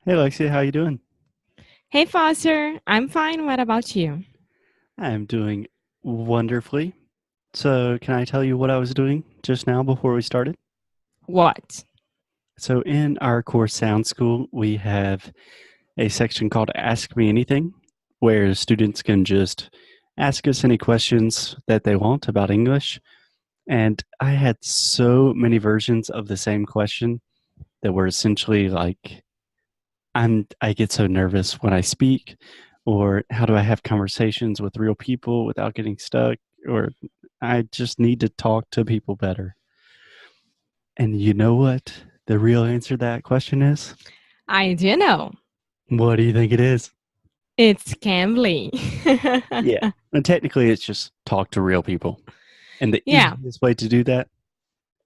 Hey Lexi, how you doing? Hey Foster, I'm fine. What about you? I'm doing wonderfully. So, can I tell you what I was doing just now before we started? What? So, in our core sound school, we have a section called Ask Me Anything, where students can just ask us any questions that they want about English. And I had so many versions of the same question that were essentially like, I get so nervous when I speak, or how do I have conversations with real people without getting stuck, or I just need to talk to people better. And you know what the real answer to that question is? I do know. What do you think it is? It's Cambly. Yeah. And technically, it's just talk to real people. And the Yeah, easiest way to do that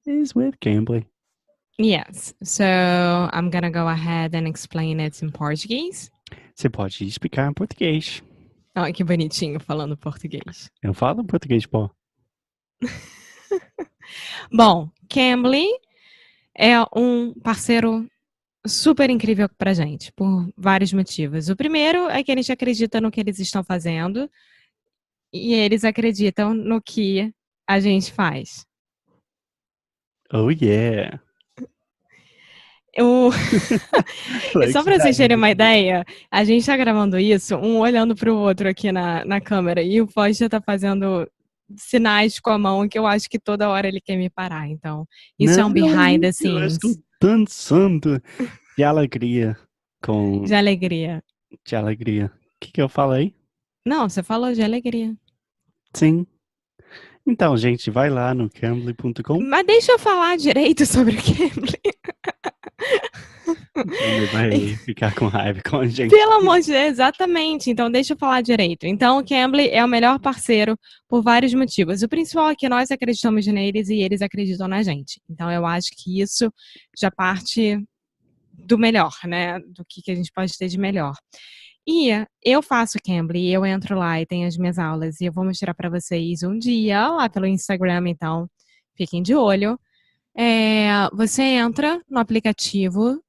is with Cambly. yes. So I'm gonna go ahead and explain it in Portuguese. Você pode explicar em português. Olha que bonitinho falando português. Eu falo português, pô. Bom, Cambly é um parceiro super incrível pra gente, por vários motivos. O primeiro é que a gente acredita no que eles estão fazendo e eles acreditam no que a gente faz. Oh, yeah. O E só Lexi pra tá vocês terem rindo uma comigo. ideia, a gente tá gravando isso, um olhando pro outro aqui na câmera, e o Foz já tá fazendo sinais com a mão que eu acho que toda hora ele quer me parar. Então, isso é um behind Não, the eu estou scenes dançando de alegria com de alegria. de alegria. O que eu falei? Não, você falou de alegria. Sim. Então, gente, vai lá no cambly.com. Mas deixa eu falar direito sobre o Cambly. O Cambly vai ficar com raiva com a gente. Pelo amor de Deus, exatamente. Então, deixa eu falar direito. Então, o Cambly é o melhor parceiro por vários motivos. O principal é que nós acreditamos neles e eles acreditam na gente. Então, eu acho que isso já parte do melhor, né? Do que a gente pode ter de melhor. E eu faço Cambly, eu entro lá e tenho as minhas aulas e eu vou mostrar para vocês um dia lá pelo Instagram, então fiquem de olho. Você entra no aplicativo,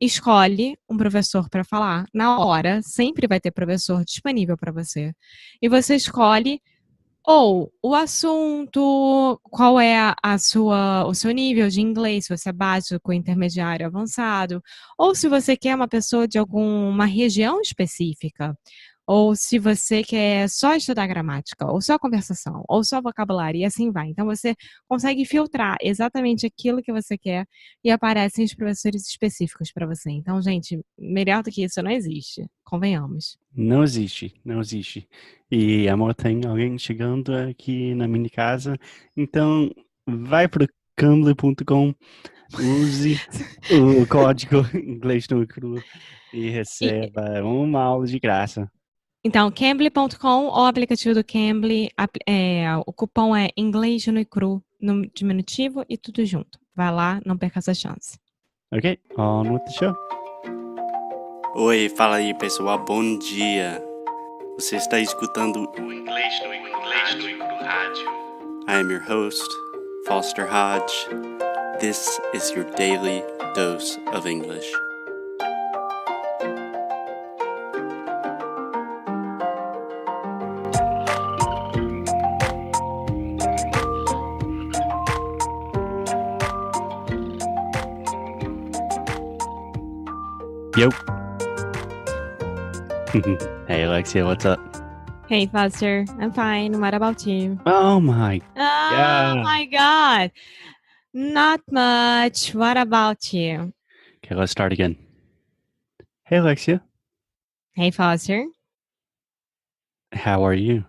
escolhe um professor para falar na hora, sempre vai ter professor disponível para você. E você escolhe ou o assunto, qual é o seu nível de inglês, se você é básico, intermediário, avançado, ou se você quer uma pessoa de alguma região específica, ou se você quer só estudar gramática, ou só conversação, ou só vocabulário, e assim vai. Então você consegue filtrar exatamente aquilo que você quer e aparecem os professores específicos para você. Então, gente, melhor do que isso não existe, convenhamos. Não existe, não existe. E amor, tem alguém chegando aqui na minha casa. Então, vai pro cambly.com, use o código inglês no cru e E, receba uma aula de graça. Então, Cambly.com ou aplicativo do Cambly, o cupom é inglês no e cru, no diminutivo e tudo junto. Vai lá, não perca essa chance. Ok? On with the show. Oi, fala aí pessoal, bom dia. Você está escutando o Inglês no Cru Rádio. I am your host, Foster Hodge. This is your daily dose of English. Yo. Hey Alexia, what's up? Hey, Foster. I'm fine. What about you? Oh my Oh god. my God. Not much. What about you? Okay, let's start again. Hey Alexia, Hey, Foster. how are you?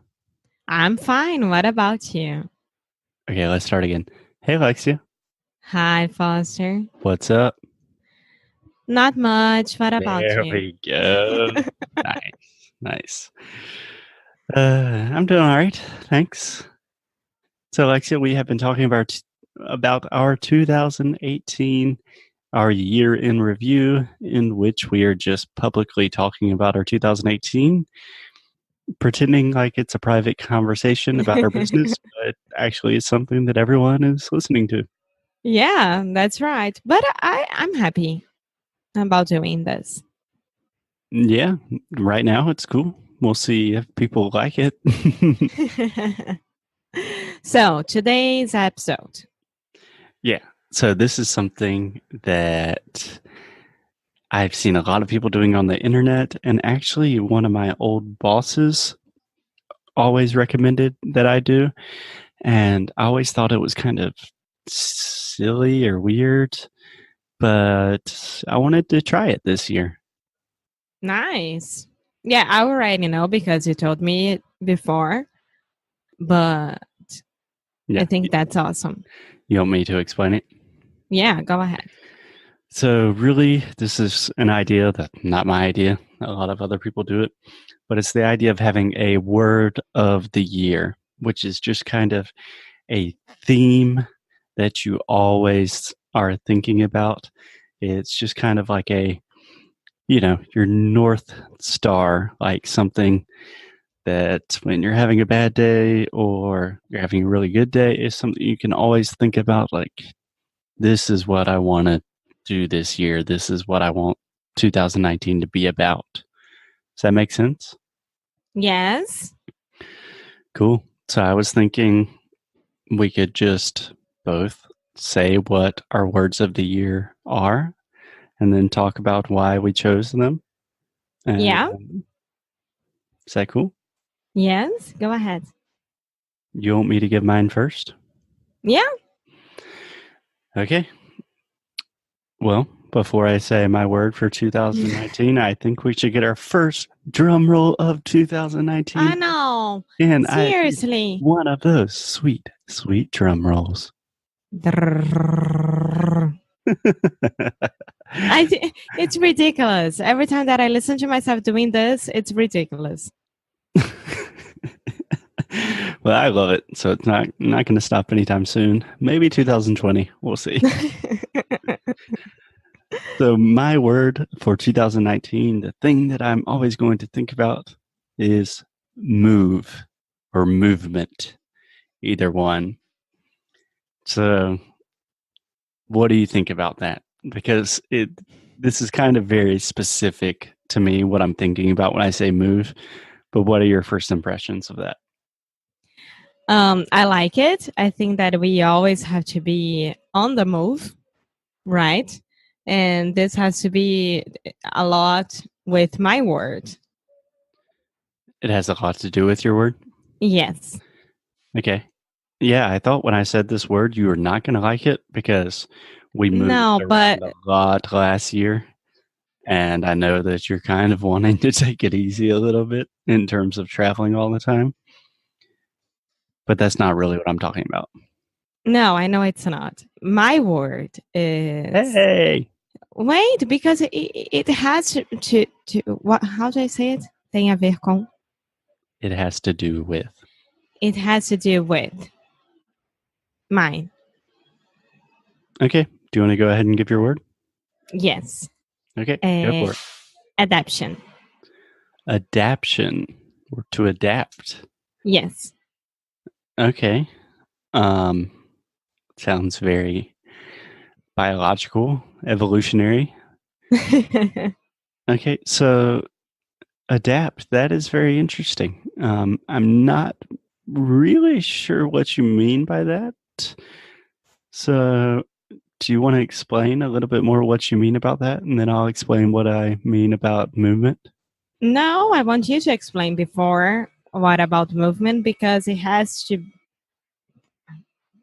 I'm fine. What about you? Okay, let's start again. Hey Alexia, Hi, Foster. what's up? Not much. What about There you? we go. Nice, nice. I'm doing all right, thanks. So, Alexia, we have been talking about our 2018, our year in review, in which we are just publicly talking about our 2018, pretending like it's a private conversation about our business, but actually it's something that everyone is listening to. Yeah, that's right. But I'm happy. about doing this? Yeah, right now it's cool. We'll see if people like it. So, today's episode. Yeah. So this is something that I've seen a lot of people doing on the internet, and actually one of my old bosses always recommended that I do, and I always thought it was kind of silly or weird, but I wanted to try it this year. Nice. Yeah, I already know because you told me before, but Yeah. I think that's awesome. You want me to explain it? Yeah, go ahead. So really, this is an idea that's not my idea. A lot of other people do it, but it's the idea of having a word of the year, which is just kind of a theme that you always are thinking about. It's just kind of like your North Star, like something that when you're having a bad day or you're having a really good day is something you can always think about, like, this is what I want to do this year. This is what I want 2019 to be about. Does that make sense? Yes. Cool. So I was thinking we could just both say what our words of the year are and then talk about why we chose them. Yeah. Is that cool? Yes. Go ahead. You want me to give mine first? Yeah. Okay. Well, before I say my word for 2019, I think we should get our first drum roll of 2019. I know. And Seriously. one of those sweet, sweet drum rolls. It's ridiculous. Every time that I listen to myself doing this, it's ridiculous. Well, I love it. So it's not going to stop anytime soon. Maybe 2020. We'll see. So my word for 2019, the thing that I'm always going to think about is move or movement, either one. So what do you think about that? Because this is kind of very specific to me, what I'm thinking about when I say move. But what are your first impressions of that? I like it. I think that we always have to be on the move, right? And this has to be a lot with my word. It has a lot to do with your word? Yes. Okay. Yeah, I thought when I said this word, you were not going to like it because we moved No, around but a lot last year. And I know that you're kind of wanting to take it easy a little bit in terms of traveling all the time. But that's not really what I'm talking about. no, I know it's not. My word is Hey! wait, because it has to what? How do I say it? Tem a ver com. It has to do with. It has to do with mine. Okay. Do you want to go ahead and give your word? Yes. Okay, go for it. Adaption. Adaption, or to adapt. Yes. Okay. Sounds very biological, evolutionary. Okay, so adapt, that is very interesting. I'm not really sure what you mean by that. So, do you want to explain a little bit more what you mean about that? And then I'll explain what I mean about movement. No, I want you to explain before what about movement because it has to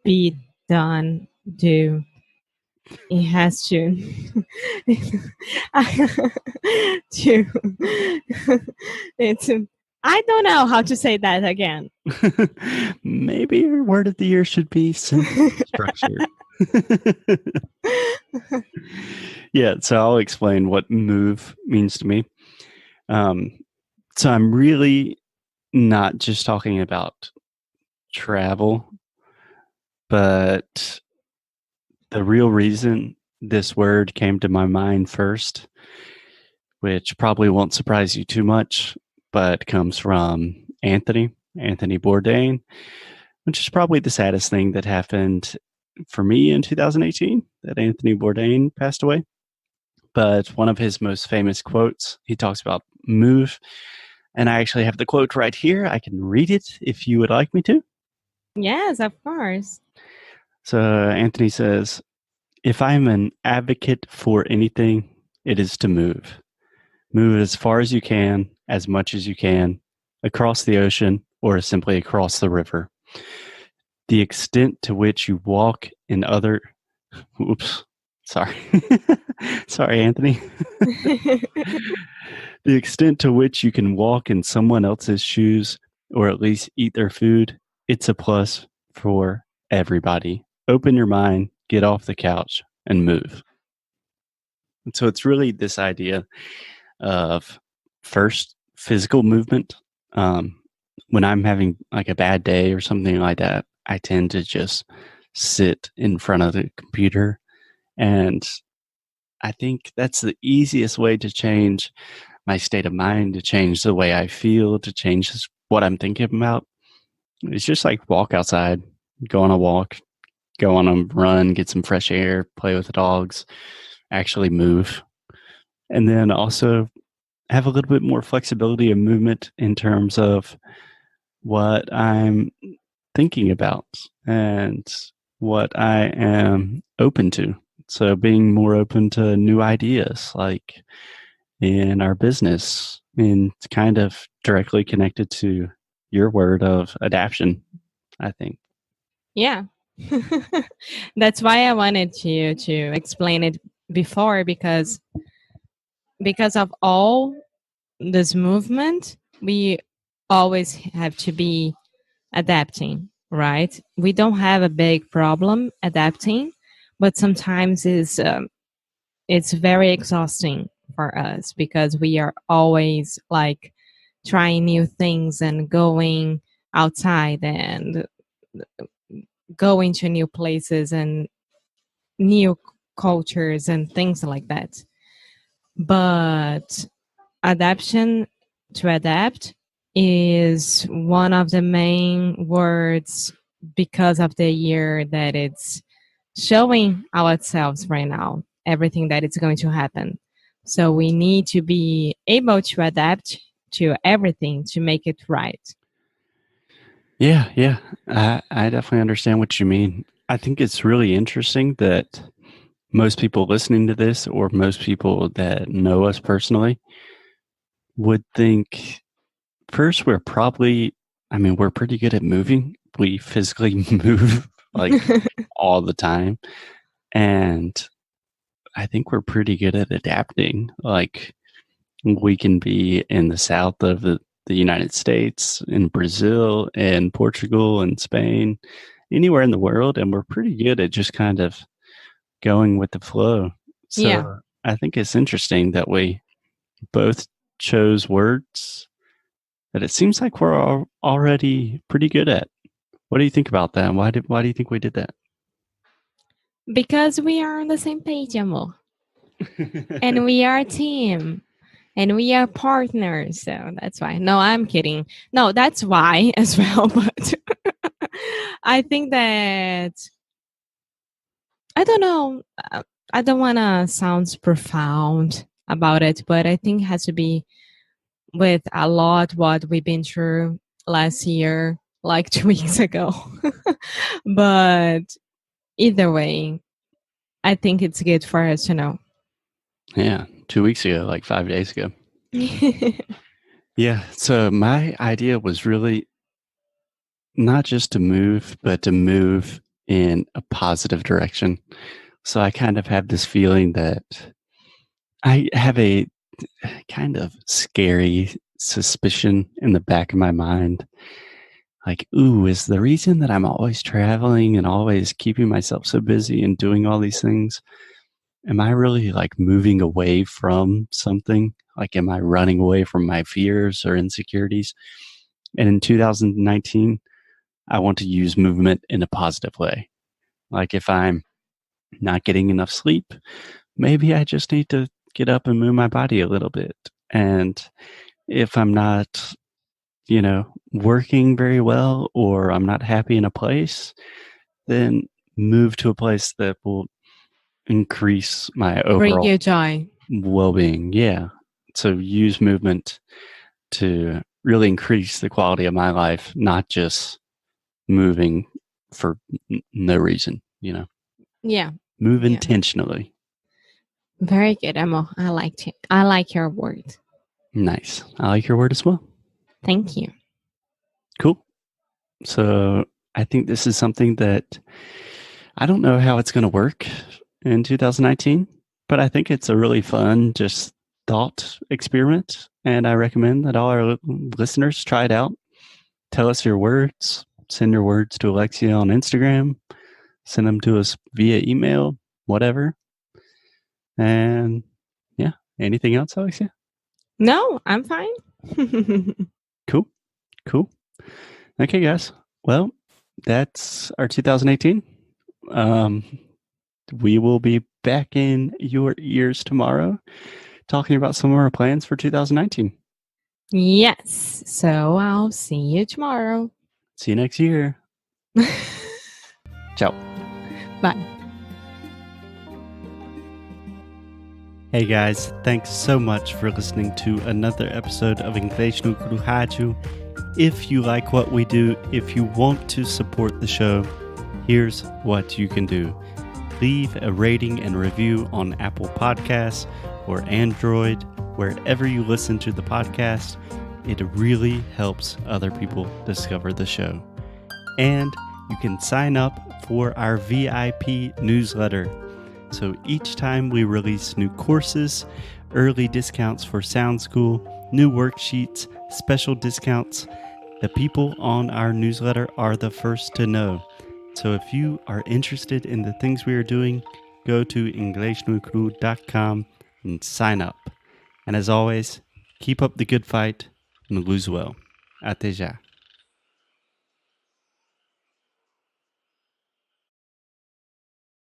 be done. It has to to it's I don't know how to say that again. Maybe your word of the year should be simple structure. Yeah, so I'll explain what move means to me. So I'm really not just talking about travel, but the real reason this word came to my mind first, which probably won't surprise you too much, but comes from Anthony Bourdain, which is probably the saddest thing that happened for me in 2018, that Anthony Bourdain passed away. but one of his most famous quotes, he talks about move. And I actually have the quote right here. I can read it if you would like me to. Yes, of course. So Anthony says, if I'm an advocate for anything, it is to move. Move as far as you can, as much as you can, across the ocean or simply across the river. The extent to which you walk in other oops, sorry. Sorry, Anthony. The extent to which you can walk in someone else's shoes or at least eat their food, it's a plus for everybody. Open your mind, get off the couch, and move. And so it's really this idea of first physical movement. Um, when I'm having like a bad day or something like that, I tend to just sit in front of the computer. And I think that's the easiest way to change my state of mind, to change the way I feel, to change what I'm thinking about. It's just like walk outside, go on a walk, go on a run, get some fresh air, play with the dogs, actually move. And then also have a little bit more flexibility of movement in terms of what I'm thinking about and what I am open to. So being more open to new ideas, like in our business, and it's kind of directly connected to your word of adaptation, I think. Yeah. That's why I wanted to explain it before because of all this movement, we always have to be adapting, right? We don't have a big problem adapting, but sometimes it's very exhausting for us because we are always like trying new things and going outside and going to new places and new cultures and things like that. But adaptation to adapt is one of the main words because of the year that it's showing ourselves right now, everything that is going to happen. So we need to be able to adapt to everything to make it right. Yeah. I definitely understand what you mean. I think it's really interesting that most people listening to this or most people that know us personally would think first we're probably, I mean, we're pretty good at moving. We physically move like all the time. And I think we're pretty good at adapting. Like we can be in the south of the United States, in Brazil, and Portugal, and Spain, anywhere in the world, and we're pretty good at just kind of going with the flow. Yeah. So I think it's interesting that we both chose words that it seems like we're already pretty good at. What do you think about that? Why do you think we did that? Because we are on the same page, amor. And we are a team. And we are partners. So that's why. No, I'm kidding. No, that's why as well. But I think that I don't know. I don't want to sound profound about it, but I think it has to be with a lot what we've been through last year, like 2 weeks ago. But either way, I think it's good for us to know. Yeah, 2 weeks ago, like 5 days ago. Yeah. So my idea was really not just to move, but to move in a positive direction. So I kind of have this feeling that I have a kind of scary suspicion in the back of my mind. Like, ooh, is the reason that I'm always traveling and always keeping myself so busy and doing all these things, am I really like moving away from something? Like, am I running away from my fears or insecurities? And in 2019, I want to use movement in a positive way. Like, if I'm not getting enough sleep, maybe I just need to get up and move my body a little bit. And if I'm not, working very well or I'm not happy in a place, then move to a place that will increase my Bring overall. you joy. well-being. Yeah. So use movement to really increase the quality of my life, not just moving for no reason, Yeah. Move Yeah. intentionally. Very good, Emma. I liked it. I like your word. Nice. I like your word as well. Thank you. Cool. So I think this is something that I don't know how it's going to work in 2019, but I think it's a really fun, just thought experiment. And I recommend that all our listeners try it out. Tell us your words. Send your words to Alexia on Instagram. Send them to us via email, whatever. And yeah, anything else, Alexia? No, I'm fine. Cool. Okay, guys. Well, that's our 2018. We will be back in your ears tomorrow talking about some of our plans for 2019. Yes. So I'll see you tomorrow. See you next year. Ciao. Bye. Hey guys, thanks so much for listening to another episode of Inglês no Rádio. If you like what we do, if you want to support the show, here's what you can do. Leave a rating and review on Apple Podcasts or Android, wherever you listen to the podcast. It really helps other people discover the show. And you can sign up for our VIP newsletter. So each time we release new courses, early discounts for Sound School, new worksheets, special discounts, the people on our newsletter are the first to know. So if you are interested in the things we are doing, go to inglesnucru.com and sign up. And as always, keep up the good fight and lose well. Até já.